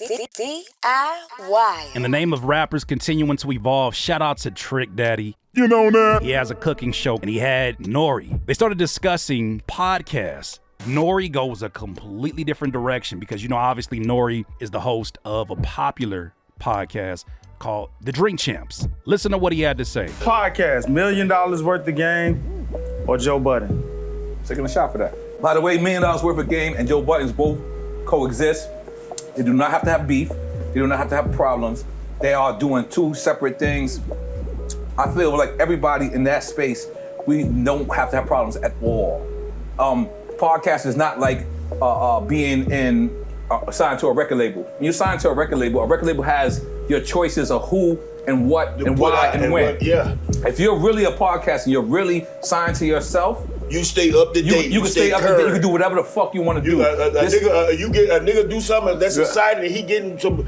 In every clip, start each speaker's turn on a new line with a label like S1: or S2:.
S1: DIY.
S2: In the name of rappers continuing to evolve, shout out to Trick Daddy.
S3: You know that.
S2: He has a cooking show and he had Nori. They started discussing podcasts. Nori goes a completely different direction because, obviously Nori is the host of a popular podcast called The Drink Champs. Listen to what he had to say.
S3: Podcast, $1 million worth of game or Joe Budden?
S4: Taking a shot for that. By the way, $1 million worth of game and Joe Budden's both coexist. They do not have to have beef. They do not have to have problems. They are doing two separate things. I feel like everybody in that space, we don't have to have problems at all. Podcast is not like being signed to a record label. When you sign to a record label has your choices of who and what and why and when.
S5: Yeah.
S4: If you're really a podcast and you're really signed to yourself,
S5: you stay up to date.
S4: You can stay up to date. You can do whatever the fuck you want to do.
S5: You get a nigga do something that's exciting and he getting some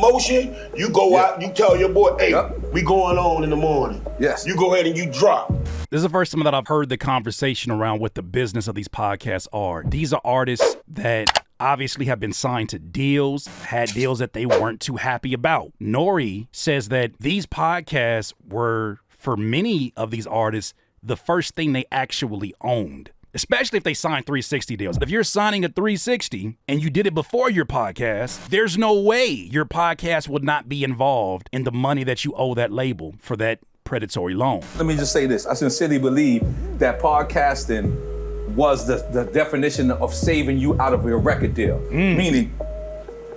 S5: motion. You go out. You tell your boy, hey, we going on in the morning.
S4: Yes.
S5: You go ahead and you drop.
S2: This is the first time that I've heard the conversation around what the business of these podcasts are. These are artists that obviously have been signed to deals, had deals that they weren't too happy about. Nori says that these podcasts were, for many of these artists, the first thing they actually owned, especially if they signed 360 deals. If you're signing a 360 and you did it before your podcast, there's no way your podcast would not be involved in the money that you owe that label for that predatory loan.
S4: Let me just say this. I sincerely believe that podcasting was the definition of saving you out of your record deal. Meaning,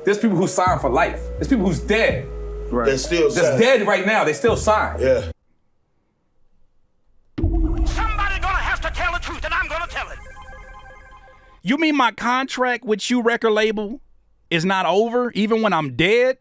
S4: there's people who sign for life. There's people who's dead.
S5: Right. They're still signed.
S4: That's dead right now. They still sign.
S5: Yeah.
S2: You mean my contract with you record label is not over even when I'm dead?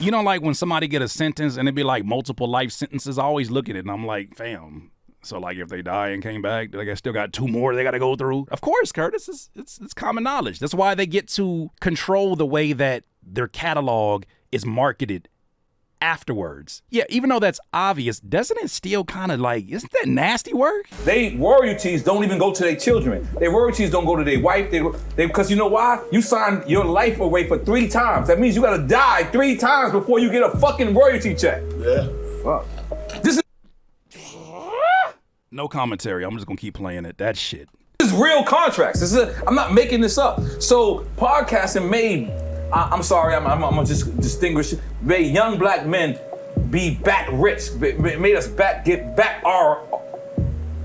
S2: Like when somebody get a sentence and it be like multiple life sentences, I always look at it and I'm like, fam. So like if they die and came back, they still got two more they got to go through. Of course, Curtis, it's common knowledge. That's why they get to control the way that their catalog is marketed afterwards. Yeah, even though that's obvious, doesn't it still kind of isn't that nasty work?
S4: They royalties don't even go to their children. Their royalties don't go to their wife. They because you know why? You signed your life away for 3 times. That means you gotta die 3 times before you get a fucking royalty check.
S5: Yeah.
S4: Fuck. This is
S2: no commentary. I'm just gonna keep playing it. That shit.
S4: This is real contracts. I'm not making this up. So podcasting made, I'm sorry, I'm gonna just distinguish, made young black men be back rich, made us get back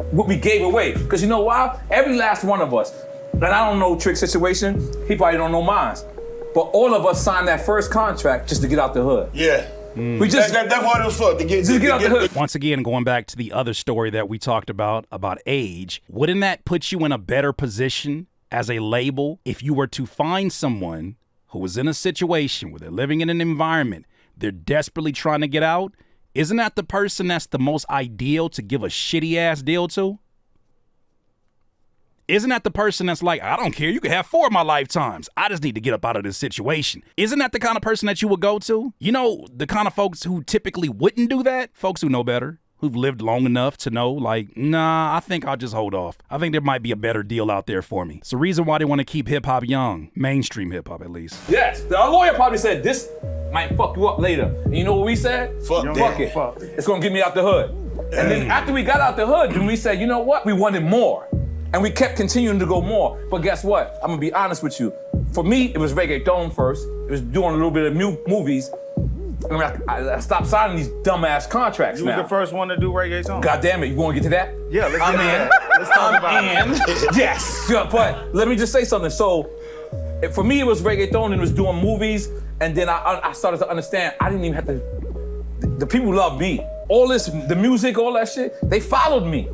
S4: what we gave away. Because you know why? Every last one of us, and I don't know Trick's situation, he probably don't know mine, but all of us signed that first contract just to get out the hood.
S5: Yeah.
S4: We just
S5: that's what it was for, to get
S4: out the hood.
S2: Once again, going back to the other story that we talked about age, wouldn't that put you in a better position as a label if you were to find someone who was in a situation where they're living in an environment they're desperately trying to get out? Isn't that the person that's the most ideal to give a shitty ass deal to? Isn't that the person that's like, I don't care, you can have 4 of my lifetimes. I just need to get up out of this situation. Isn't that the kind of person that you would go to? The kind of folks who typically wouldn't do that? Folks who know better, who've lived long enough to know, nah, I think I'll just hold off. I think there might be a better deal out there for me. It's the reason why they want to keep hip-hop young. Mainstream hip-hop, at least.
S4: Yes, our lawyer probably said, this might fuck you up later. And you know what we said?
S5: Fuck
S4: it. It's gonna get me out the hood. And then after we got out the hood, then we said, you know what? We wanted more. And we kept continuing to go more. But guess what? I'm gonna be honest with you. For me, it was reggaeton first. It was doing a little bit of movies. And I stopped signing these dumbass contracts
S3: You
S4: now.
S3: was the first one to do reggaeton.
S4: God damn it, you wanna get to that?
S3: Yeah, let's
S4: I'm
S3: get
S4: in.
S3: to that. Let's talk about it.
S4: Yes. Yeah, but let me just say something. So, for me, it was reggaeton and it was doing movies. And then I started to understand I didn't even have to. The people loved me. All this, the music, all that shit, they followed me.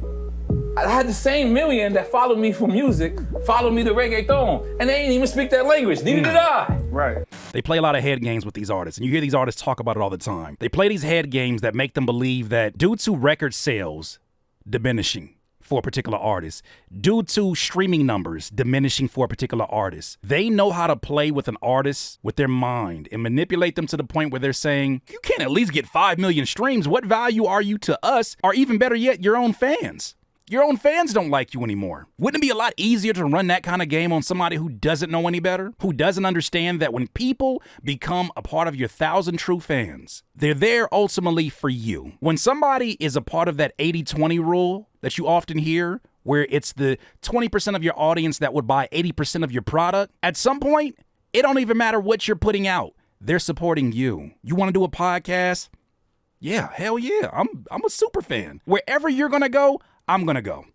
S4: I had the same million that followed me for music, followed me to reggaeton, and they didn't even speak that language. Neither did I.
S3: Right.
S2: They play a lot of head games with these artists, and you hear these artists talk about it all the time. They play these head games that make them believe that due to record sales diminishing for a particular artist, due to streaming numbers diminishing for a particular artist, they know how to play with an artist with their mind and manipulate them to the point where they're saying, you can't at least get 5 million streams. What value are you to us? Or even better yet, your own fans? Your own fans don't like you anymore. Wouldn't it be a lot easier to run that kind of game on somebody who doesn't know any better? Who doesn't understand that when people become a part of your 1,000 true fans, they're there ultimately for you. When somebody is a part of that 80-20 rule that you often hear, where it's the 20% of your audience that would buy 80% of your product, at some point, it don't even matter what you're putting out. They're supporting you. You want to do a podcast? Yeah, hell yeah. I'm a super fan. Wherever you're going to go, I'm going to go.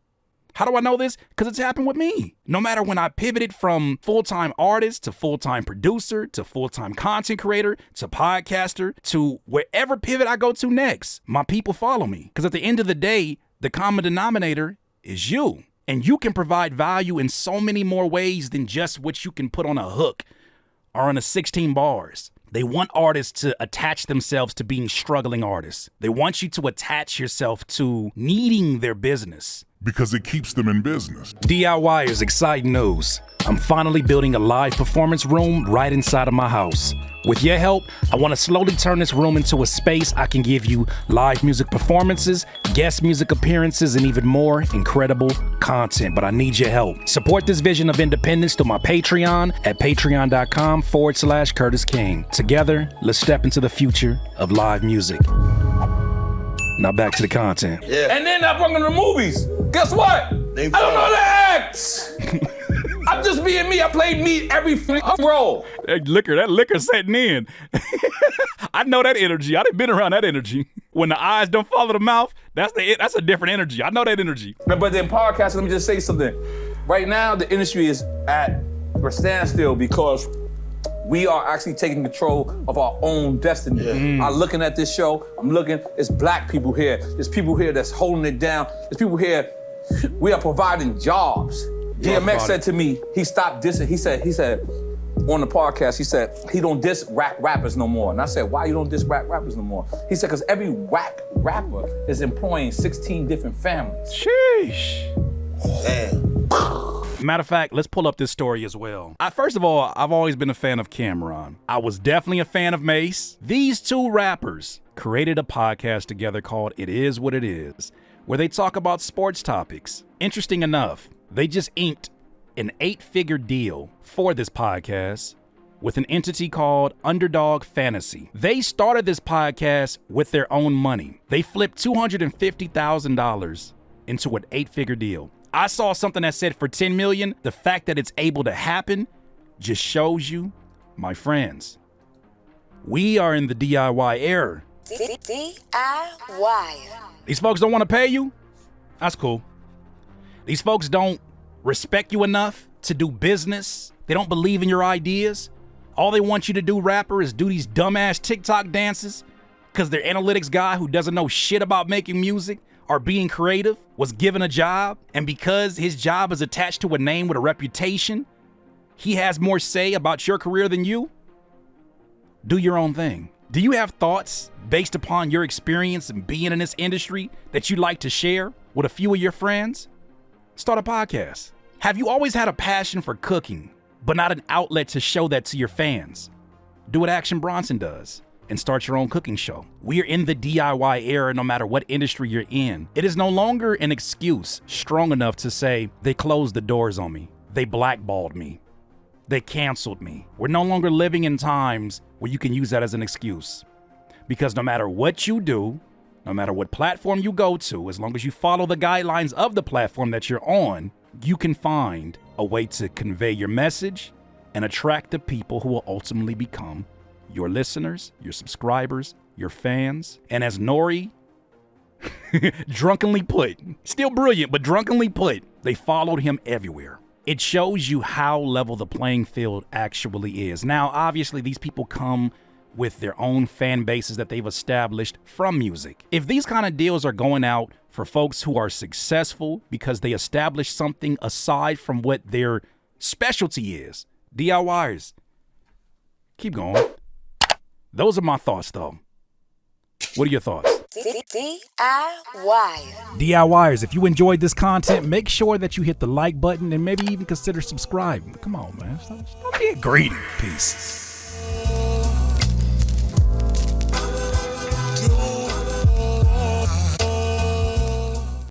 S2: How do I know this? Because it's happened with me. No matter when I pivoted from full-time artist to full-time producer to full-time content creator to podcaster to wherever pivot I go to next, my people follow me. Because at the end of the day, the common denominator is you. And you can provide value in so many more ways than just what you can put on a hook or on a 16 bars. They want artists to attach themselves to being struggling artists. They want you to attach yourself to needing their business.
S1: Because it keeps them in business.
S2: DIYers, exciting news. I'm finally building a live performance room right inside of my house. With your help, I want to slowly turn this room into a space I can give you live music performances, guest music appearances, and even more incredible content. But I need your help. Support this vision of independence through my Patreon at patreon.com/Curtis King. Together, let's step into the future of live music. Now back to the content.
S5: Yeah.
S4: And then I brought in the movies. Guess what? I don't know how to act. I'm just being me. I played me every role.
S2: That liquor setting in. I know that energy. I done been around that energy. When the eyes don't follow the mouth, that's a different energy. I know that energy.
S4: But then podcasting, let me just say something. Right now, the industry is at a standstill because we are actually taking control of our own destiny. Yeah. I'm looking at this show, it's black people here. There's people here that's holding it down. There's people here, we are providing jobs. DMX said to me, he stopped dissing. He said on the podcast, he said, he don't diss rappers no more. And I said, why you don't diss rappers no more? He said, because every rapper is employing 16 different families.
S2: Sheesh.
S5: Damn.
S2: Matter of fact, let's pull up this story as well. First of all, I've always been a fan of Cameron. I was definitely a fan of Mace. These two rappers created a podcast together called It Is What It Is, where they talk about sports topics. Interesting enough, they just inked an 8-figure deal for this podcast with an entity called Underdog Fantasy. They started this podcast with their own money. They flipped $250,000 into an 8-figure deal. I saw something that said for $10 million, the fact that it's able to happen just shows you, my friends, we are in the DIY era.
S6: DIY.
S2: These folks don't want to pay you? That's cool. These folks don't respect you enough to do business. They don't believe in your ideas. All they want you to do, rapper, is do these dumbass TikTok dances because their analytics guy who doesn't know shit about making music or being creative was given a job, and because his job is attached to a name with a reputation, he has more say about your career than you? Do your own thing. Do you have thoughts based upon your experience in being in this industry that you'd like to share with a few of your friends? Start a podcast. Have you always had a passion for cooking, but not an outlet to show that to your fans? Do what Action Bronson does and start your own cooking show. We are in the DIY era no matter what industry you're in. It is no longer an excuse strong enough to say, they closed the doors on me. They blackballed me. They canceled me. We're no longer living in times where you can use that as an excuse. Because no matter what you do, no matter what platform you go to, as long as you follow the guidelines of the platform that you're on, you can find a way to convey your message and attract the people who will ultimately become your listeners, your subscribers, your fans. And as Nori drunkenly put, still brilliant, but drunkenly put, they followed him everywhere. It shows you how level the playing field actually is. Now, obviously, these people come with their own fan bases that they've established from music. If these kind of deals are going out for folks who are successful because they established something aside from what their specialty is, DIYers, keep going. Those are my thoughts, though. What are your thoughts?
S6: DIY.
S2: DIYers, if you enjoyed this content, make sure that you hit the like button and maybe even consider subscribing. Come on, man. Stop being greedy. Peace.